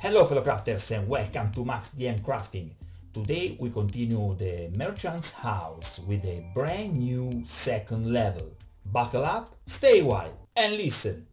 Hello fellow crafters and welcome to Max DM Crafting. Today we continue the Merchant's House with a brand new second level. Buckle up, stay a while and listen.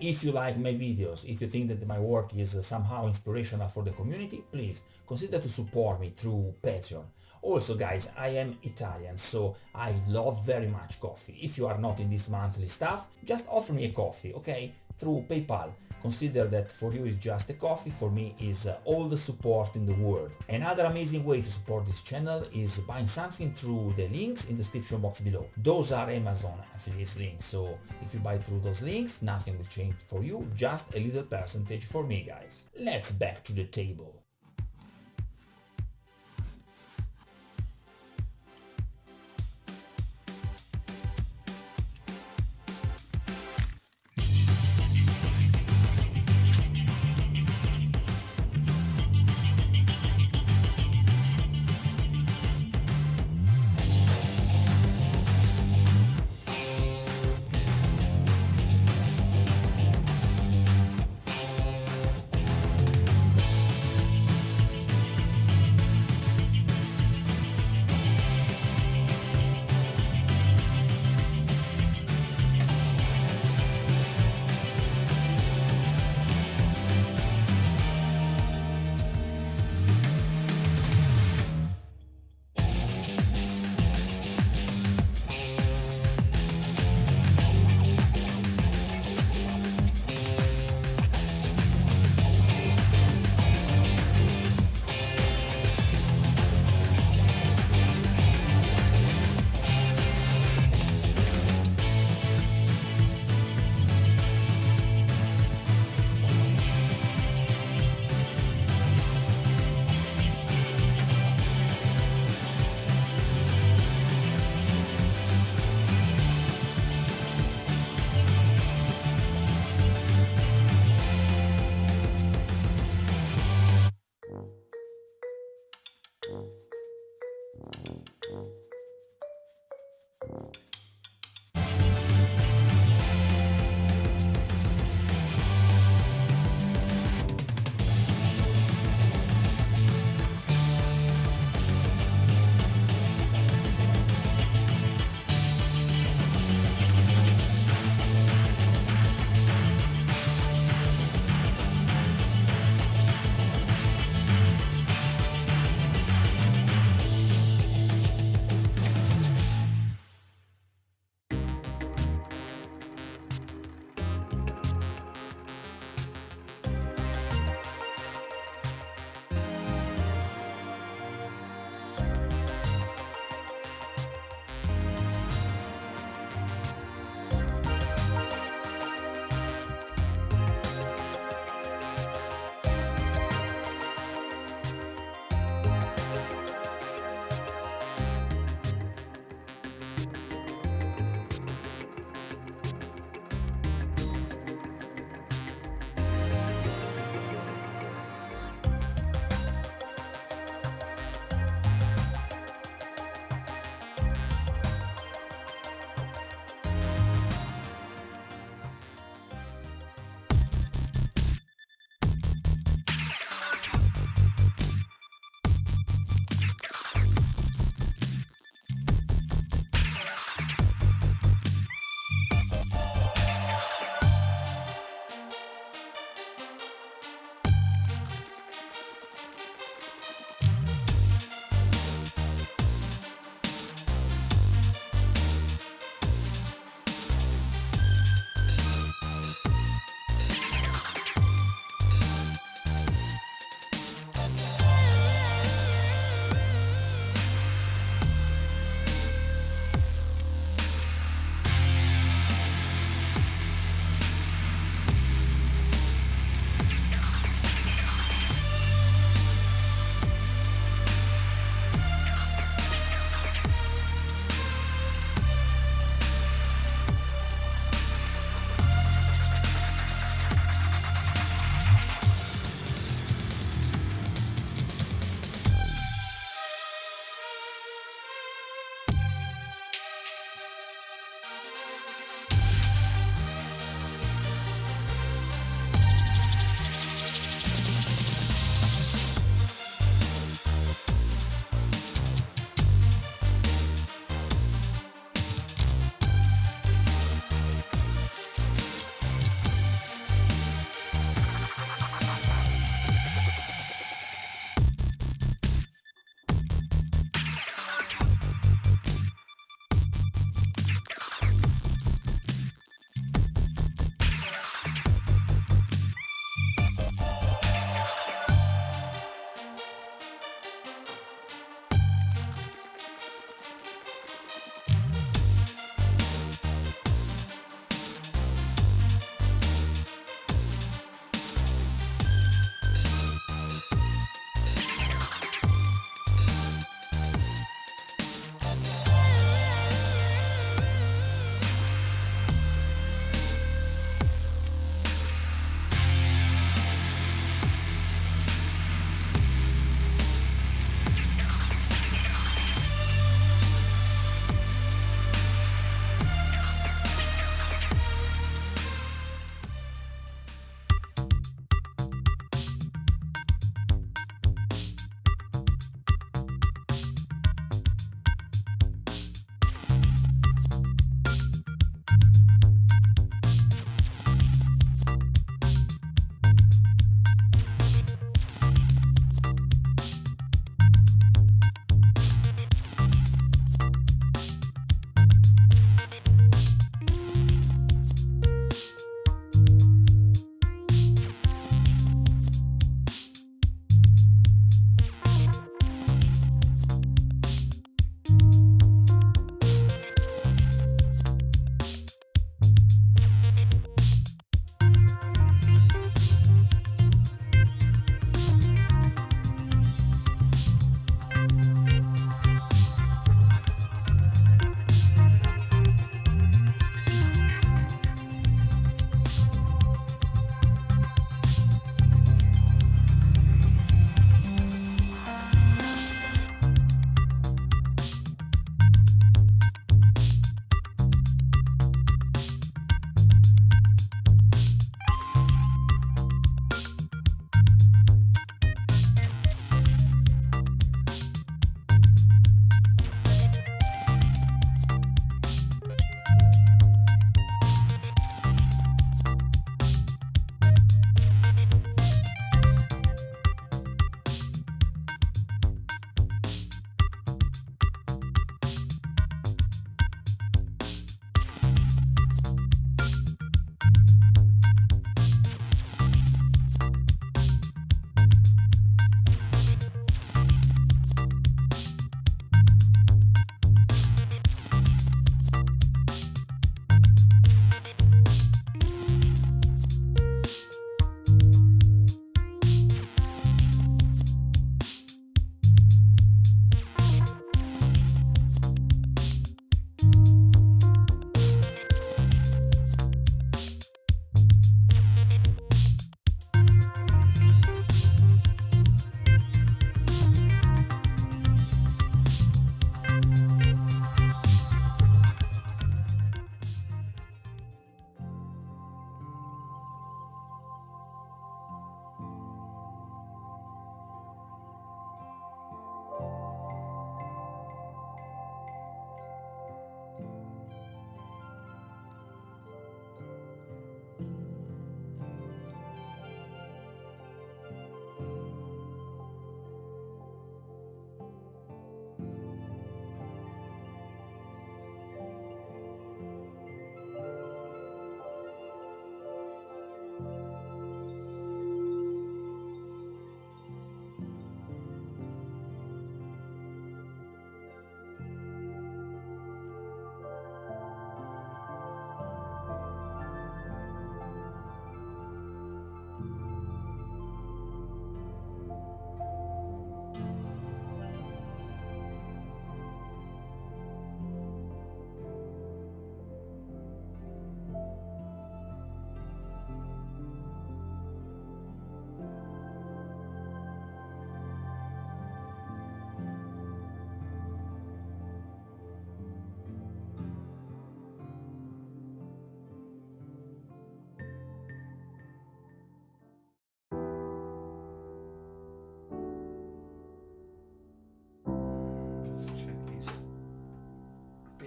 If you like my videos, if you think that my work is somehow inspirational for the community, please consider to support me through Patreon. Also guys, I am Italian, so I love very much coffee. If you are not in this monthly stuff, just offer me a coffee, okay? Through PayPal. Consider that for you is just a coffee, for me is all the support in the world. Another amazing way to support this channel is buying something through the links in the description box below. Those are Amazon affiliate links, so if you buy through those links, nothing will change for you, just a little percentage for me guys. Let's back to the table.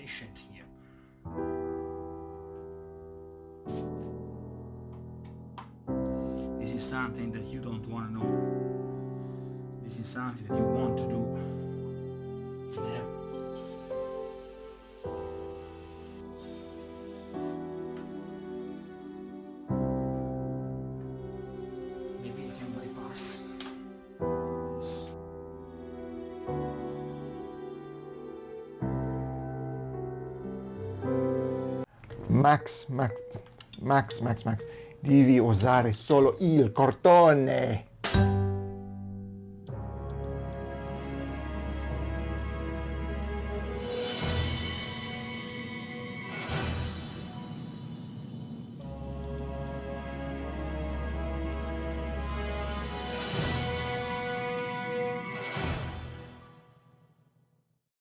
patient here. This is something that you don't want to know. This is something that you want to do. Yeah. Maybe you can bypass this. Max, devi usare solo il cordone.